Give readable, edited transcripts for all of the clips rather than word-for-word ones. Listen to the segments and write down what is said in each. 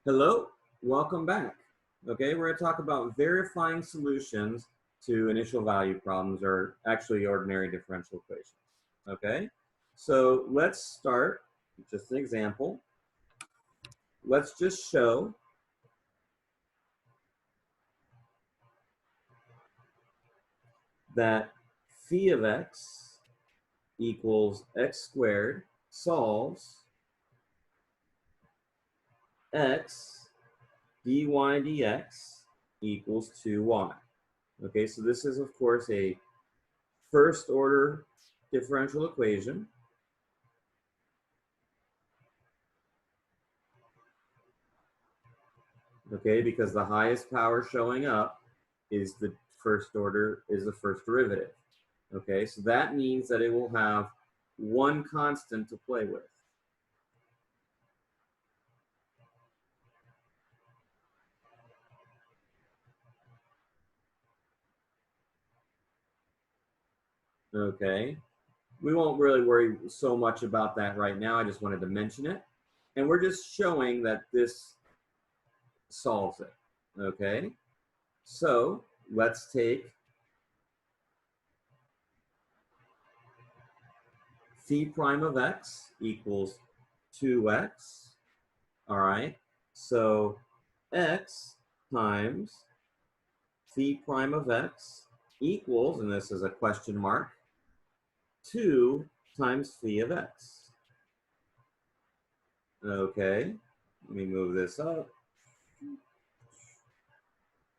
Hello, welcome back. Okay, we're going to talk about verifying solutions to initial value problems, or actually ordinary differential equations. Okay, so let's start with just an example. Let's just show that phi of x equals x squared solves x dy dx equals 2y. Okay, so this is, of course, a first order differential equation. Okay, because the highest power showing up is the first derivative. Okay, so that means that it will have one constant to play with. Okay, we won't really worry so much about that right now. I just wanted to mention it. And we're just showing that this solves it. Okay, so let's take phi prime of x equals 2x. All right, so x times phi prime of x equals, and this is a question mark, 2 times phi of x. Okay, let me move this up.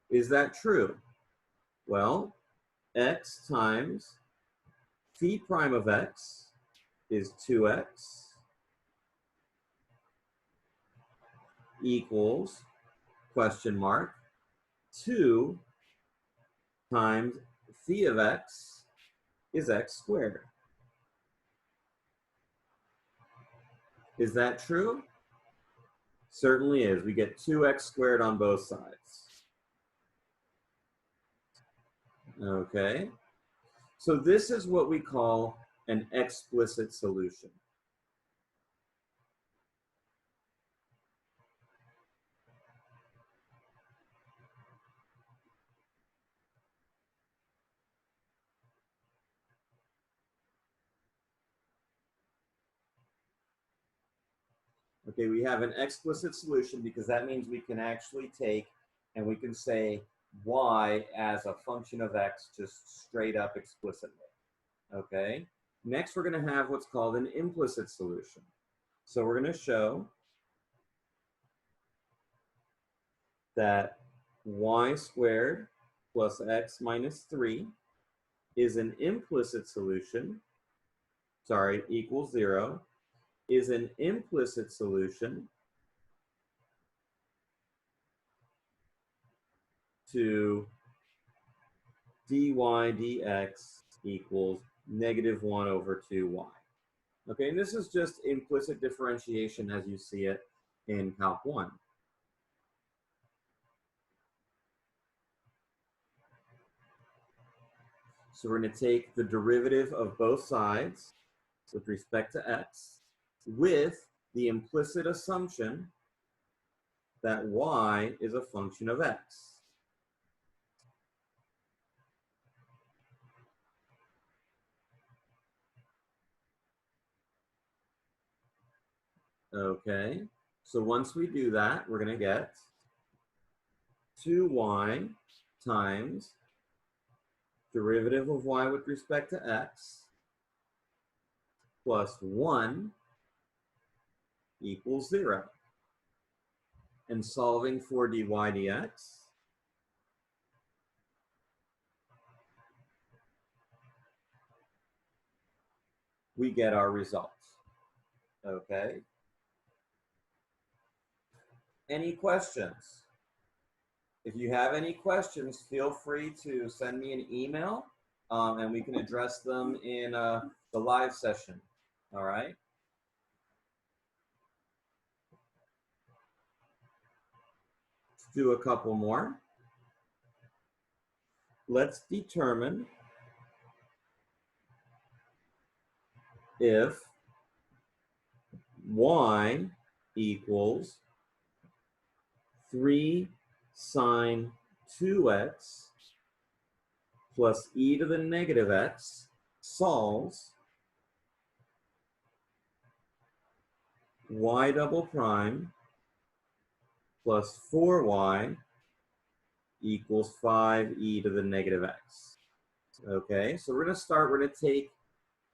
Is that true? Well, x times phi prime of x is 2x equals, question mark, 2 times phi of x is x squared. Is that true? Certainly is. We get 2x squared on both sides. Okay, so this is what we call an explicit solution. Okay, we have an explicit solution because that means we can actually take and we can say y as a function of x just straight up explicitly. Okay, next we're going to have what's called an implicit solution. So we're going to show that y squared plus x minus 3 is an implicit solution, sorry, equals 0, is an implicit solution to dy dx equals negative 1 over 2y. Okay, and this is just implicit differentiation as you see it in Calc 1. So we're going to take the derivative of both sides with respect to x with the implicit assumption that y is a function of x. Okay, so once we do that, we're going to get 2y times derivative of y with respect to x plus 1 equals 0. And solving for dy dx, we get our results. Okay. Any questions? If you have any questions, feel free to send me an email and we can address them in the live session. All right. Let's do a couple more. Let's determine if y equals 3 sine 2x plus e to the negative x solves y double prime plus 4y equals 5e to the negative x. Okay, so we're going to start, we're going to take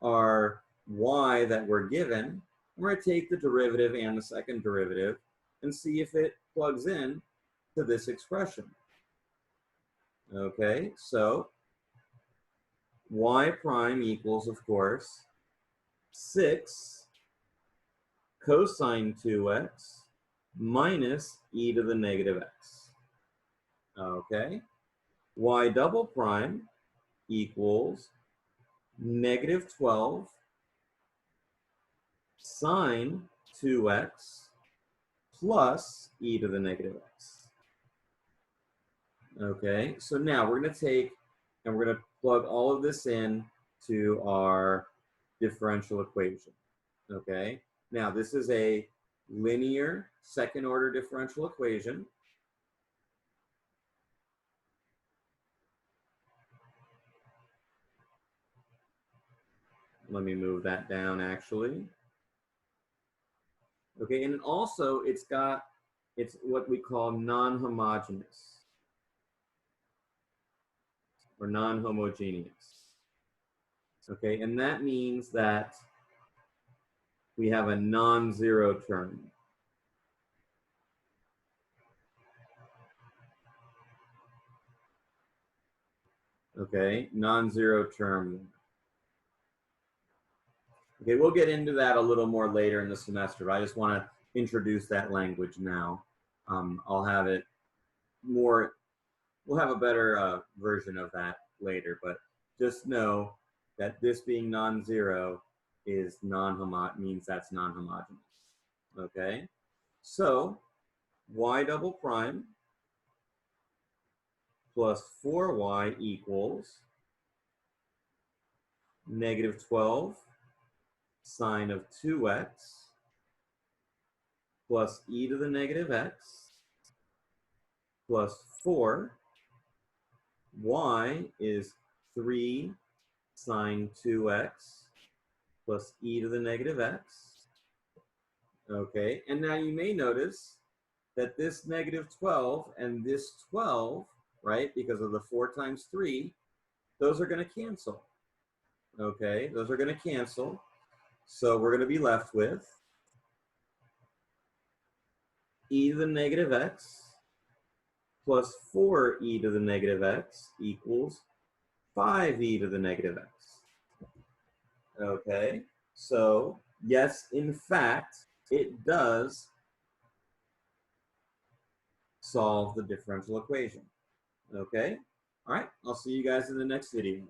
our y that we're given, we're going to take the derivative and the second derivative and see if it plugs in to this expression. Okay, so y prime equals, of course, 6 cosine 2x minus e to the negative x. Okay, y double prime equals negative 12 sine 2x plus e to the negative x. Okay, so now we're going to take and we're going to plug all of this in to our differential equation. Okay, now this is a linear second order differential equation. Let me move that down actually. Okay, and also it's what we call non-homogeneous or non-homogeneous. Okay, and that means that we have a non-zero term. Okay, non-zero term. Okay, we'll get into that a little more later in the semester, but I just want to introduce that language now. I'll have it more, we'll have a better version of that later, but just know that this being non-zero is means that's non-homogeneous. Okay, so y double prime plus 4y equals negative 12 sine of 2x plus e to the negative x plus 4. Y is 3 sine 2x plus e to the negative x. Okay, and now you may notice that this negative 12 and this 12, right, because of the 4 times 3, those are going to cancel. Okay, those are going to cancel. So we're going to be left with e to the negative x plus 4e to the negative x equals 5e to the negative x. Okay, so yes, in fact, it does solve the differential equation. Okay, all right, I'll see you guys in the next video.